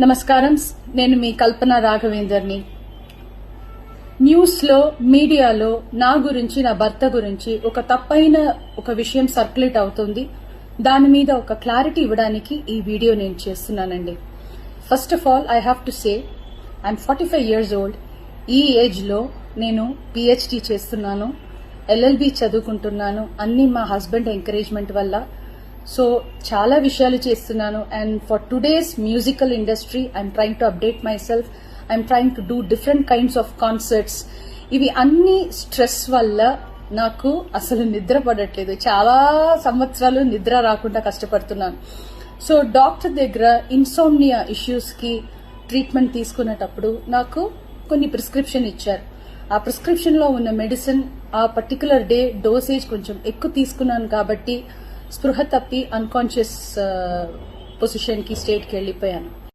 నమస్కారం. నేను మీ కల్పన రాఘవేందర్ని. న్యూస్లో మీడియాలో నా గురించి, నా భర్త గురించి ఒక తప్పైన ఒక విషయం సర్క్యులేట్ అవుతుంది. దాని మీద ఒక క్లారిటీ ఇవ్వడానికి ఈ వీడియో నేను చేస్తున్నానండి. First of all I have to say I'm 45 years old. ఈ ఏజ్లో నేను పిహెచ్డి చేస్తున్నాను, ఎల్ఎల్బి చదువుకుంటున్నాను. అన్ని మా హస్బెండ్ ఎంకరేజ్మెంట్ వల్ల. సో చాలా విషయాలు చేస్తున్నాను. And for today's musical industry I'm trying to update my self. I'm trying to do different kinds of concerts. ఇవి అన్ని స్ట్రెస్ వల్ల నాకు అసలు నిద్ర పడట్లేదు. చాలా సంవత్సరాలు నిద్ర రాకుండా కష్టపడుతున్నాను. సో డాక్టర్ దగ్గర ఇన్సోమ్నియా ఇష్యూస్కి ట్రీట్మెంట్ తీసుకునేటప్పుడు నాకు కొన్ని ప్రిస్క్రిప్షన్ ఇచ్చారు. ఆ ప్రిస్క్రిప్షన్లో ఉన్న మెడిసిన్ ఆ పర్టికులర్ డే డోసేజ్ కొంచెం ఎక్కువ తీసుకున్నాను కాబట్టి స్పృహ తప్పి అన్కాన్షియస్ పొజిషన్కి స్టేట్కి వెళ్ళిపోయాను.